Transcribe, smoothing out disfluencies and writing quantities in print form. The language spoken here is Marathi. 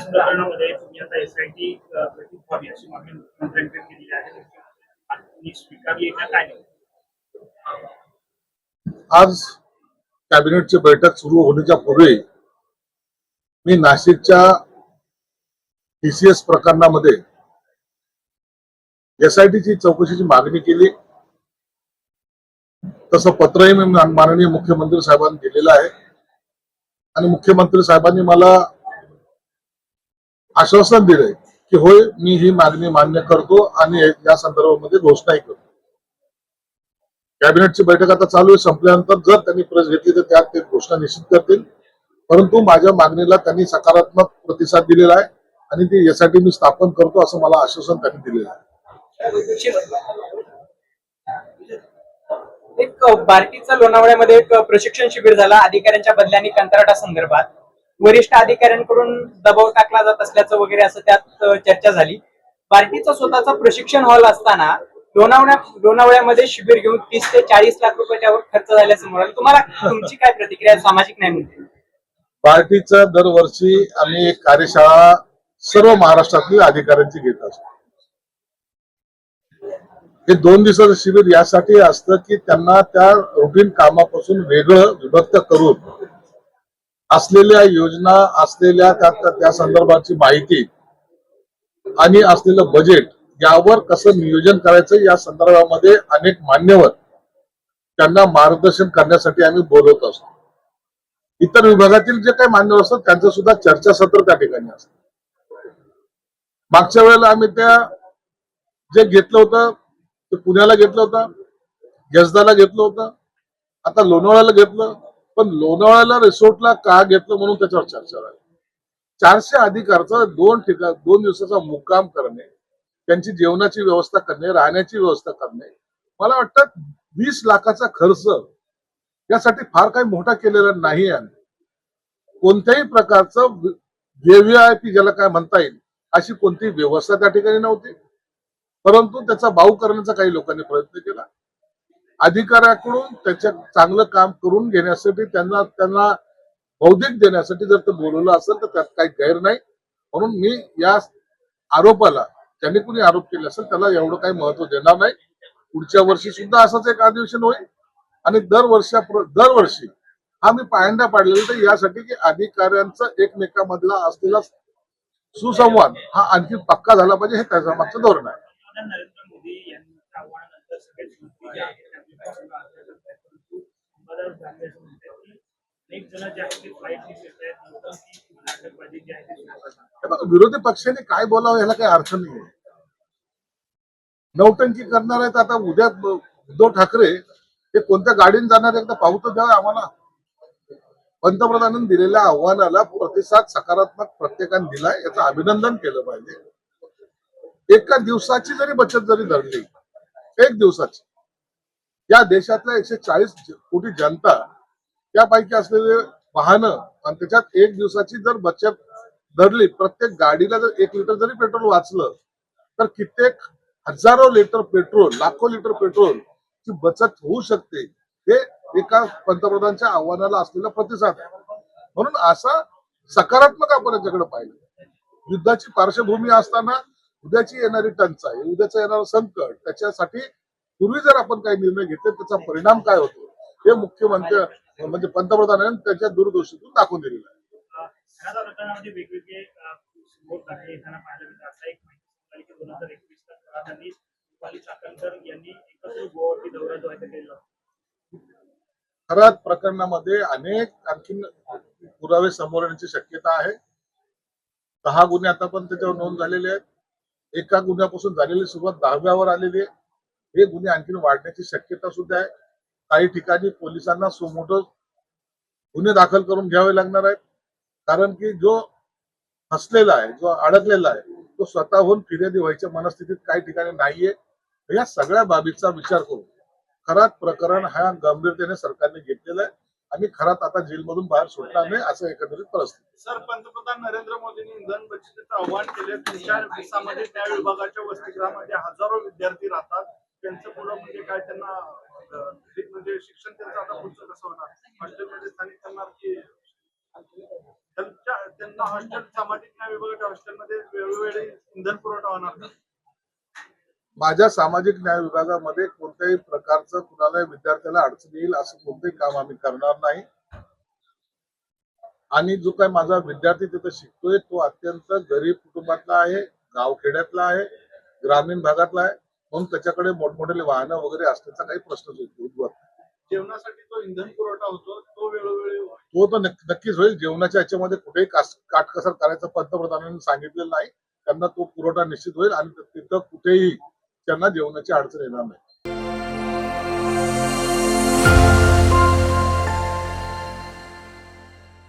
टीसीएस प्रकरणामध्ये तुम्ही आता एसआयटी गठीत व्हावी अशी मागणी मुख्यमंत्र्यांकडे केलेली आहे. तुम्ही स्वीकारली का काय? आज कॅबिनेटची बैठक सुरू होण्याच्या पूर्वी मी नाशिकच्या टीसीएस प्रकरणामध्ये एसआयटीची चौकशीची मागणी केली. तसं पत्रही मी माननीय मुख्यमंत्री साहेबांनी दिलेलं आहे आणि मुख्यमंत्री साहेबांनी मला आश्वासन दिलंय की होय, मी ही मागणी मान्य करतो आणि या संदर्भामध्ये घोषणाही करतो. कॅबिनेटची बैठक आता चालू आहे. संपल्यानंतर जर त्यांनी प्रेस घेतली तर त्यात ते घोषणा निश्चित करतील. परंतु माझ्या मागणीला त्यांनी सकारात्मक प्रतिसाद दिलेला आहे आणि ती यासाठी मी स्थापन करतो असं मला आश्वासन त्यांनी दिलेलं आहे. एक बार्टीचा लोणावळ्यामध्ये एक प्रशिक्षण शिबिर झाला अधिकाऱ्यांच्या बदल्या आणि कंत्राटा संदर्भात. वरिष्ठ अधिकाऱ्यांकडून दबाव टाकला जात असल्याचं वगैरे असं त्यात चर्चा झाली. बार्टीचा स्वतःचा प्रशिक्षण हॉल असताना लोणावळ्यामध्ये शिबिर घेऊन 30 ते 40 लाख रुपयाच्या वर खर्च झाल्याचं समोर आलं. तुम्हाला तुमची काय प्रतिक्रिया सामाजिक न्याय म्हणते? पार्टीचं दरवर्षी आम्ही एक कार्यशाळा सर्व महाराष्ट्रातील अधिकाऱ्यांची घेत असतो. हे 2 दिवसाचं शिबिर यासाठी असतं की त्यांना त्या रुटीन कामापासून वेगळं विभक्त करून असलेल्या योजना, असलेल्या त्या संदर्भाची माहिती आणि असलेलं बजेट यावर कसं नियोजन करायचं या संदर्भामध्ये अनेक मान्यवर त्यांना मार्गदर्शन करण्यासाठी आम्ही बोलवत असतो. इतर विभागातील जे काही मान्यवर असतात त्यांचं सुद्धा चर्चासत्र त्या ठिकाणी असतं. मागच्या वेळेला आम्ही त्या जे घेतलं होतं ते पुण्याला घेतलं होतं, जसदाला घेतलं होतं, आता लोणावळ्याला घेतलं. पण लोणावळ्याला रिसोर्टला का घेतलं म्हणून त्याच्यावर चर्चा झाली. 400 अधिकाऱ्याचा 2 दिवसाचा मुक्काम करणे, त्यांची जेवणाची व्यवस्था करणे, राहण्याची व्यवस्था करणे, मला वाटतं 20 लाखाचा खर्च यासाठी फार काही मोठा केलेला नाही आहे. कोणत्याही प्रकारचं व्हीव्हीआयपी ज्याला काय म्हणता येईल अशी कोणतीही व्यवस्था त्या ठिकाणी नव्हती. परंतु त्याचा बाऊ करण्याचा काही लोकांनी प्रयत्न केला. अधिकाऱ्याकडून त्याच्या चांगलं काम करून घेण्यासाठी त्यांना बौद्धिक देण्यासाठी जर ते बोलवलं असेल तर त्यात काही गैर नाही. म्हणून मी या आरोपाला, ज्यांनी कुणी आरोप केले असेल त्याला एवढं काही महत्व देणार नाही. पुढच्या वर्षी सुद्धा असंच एक अधिवेशन होईल आणि दरवर्षी हा मी पायंडा पाडलेला तर यासाठी की अधिकाऱ्यांचा एकमेकांमधला असलेला सुसंवाद हा आणखी पक्का झाला पाहिजे, हे त्याच्या मागचं धोरण आहे. नरेंद्र मोदी यांच्या आव्हानानंतर सगळेच मंत्री जे आहेत त्यांनी अंबादास दानवे असं म्हणतात की अनेक जण जे आहेत ते फ्लाईट घेत आहेत, नौटंकी नाटकबाजी जी आहे ती. विरोधी पक्षाने काय बोलावं याला काही अर्थ नाही. नौटंकी करणार आहेत. आता उद्या उद्धव ठाकरे हे कोणत्या गाडीने जाणार एकदा पाहू तर द्या आम्हाला. पंतप्रधानांनी दिलेल्या आव्हानाला प्रतिसाद सकारात्मक प्रत्येकाने दिलाय, याचं अभिनंदन केलं पाहिजे. एका दिवसाची जरी बचत जरी धरली, एक दिवसाची, या देशातल्या 140 कोटी जनता त्यापैकी असलेले वाहनं आणि त्याच्यात एक दिवसाची जर बचत धरली, प्रत्येक गाडीला जर 1 लिटर जरी पेट्रोल वाचलं तर कित्येक हजारो लिटर पेट्रोल, लाखो लिटर पेट्रोल ची बचत होऊ शकते. हे एका पंतप्रधानांच्या आव्हानाला असलेला प्रतिसाद आहे. म्हणून असा सकारात्मक आपण याच्याकडे पाहिजे. युद्धाची पार्श्वभूमी असताना उद्याची येणारी टंचाई, उद्याचं येणारं संकट, त्याच्यासाठी पूर्वी जर आपण काही निर्णय घेतले त्याचा परिणाम काय होतो हे मुख्यमंत्री म्हणजे पंतप्रधानांनी त्याच्या दूरदृष्टीतून दाखवून दिलेलं आहे. प्रकरणामध्ये वेगवेगळे स्फोट आहे त्यांना पाहिलं तर असा एक माहिती की 2021 त्यांनी रुपाली चाकणकर यांनी एकत्र गोवावरती दौरा जो आहे ते केला. खरात प्रकरणामध्ये अनेक आणखी पुरावे समोर येण्याची शक्यता आहे. 10 गुन्हे आता पण त्याच्यावर नोंद झालेले आहेत. एका गुन्ह्यापासून झालेली सुरुवात 10व्यावर आलेली आहे. हे गुन्हे आणखी वाढण्याची शक्यता सुद्धा आहे. काही ठिकाणी पोलिसांना सुमोटो गुन्हे दाखल करून घ्यावे लागणार आहेत. कारण की जो फसलेला आहे, जो अडकलेला आहे, तो स्वतःहून फिर्यादी व्हायच्या मनस्थितीत काही ठिकाणी नाहीये. या सगळ्या बाबीचा विचार करून खरात प्रकरण हा गंभीरतेने सरकारने घेतलेला आहे आणि खरात आता जेलमधून बाहेर सुटणार नाही असं एकंदरीत परिस्थिती. सर, पंतप्रधान नरेंद्र मोदींनी इंधन बचतीचं आव्हान केले. त्यांच्या देशामध्ये त्या विभागाच्या वसतिगृहामध्ये हजारो विद्यार्थी राहतात. त्यांचं पुढं म्हणजे काय, त्यांना म्हणजे शिक्षण त्यांचं आता पुढचं कसं होणार? हॉस्टेलमध्ये स्थानिक करणार की त्यांना हॉस्टेल सामाजिक न्याय विभागाच्या हॉस्टेलमध्ये वेळोवेळी इंधन पुरवठा होणार का? माझ्या सामाजिक न्याय विभागामध्ये कोणत्याही प्रकारचं कुणालाही विद्यार्थ्याला अडचण येईल असं कोणतेही काम आम्ही करणार नाही. आणि जो काही माझा विद्यार्थी तिथं शिकतोय तो अत्यंत गरीब कुटुंबातला आहे, गावखेड्यातला आहे, ग्रामीण भागातला आहे, म्हणून त्याच्याकडे मोठमोठे वाहनं वगैरे असण्याचा काही प्रश्नच उद्भवत नाही. जेवणासाठी जो इंधन पुरवठा होतो तो वेळोवेळी तो तर नक्कीच होईल. जेवणाच्या याच्यामध्ये कुठेही काटकसर करायचं पंतप्रधानांनी सांगितलेलं नाही. त्यांना तो पुरवठा निश्चित होईल आणि तिथं कुठेही त्यांना जेवणाची अडचण येणार नाही.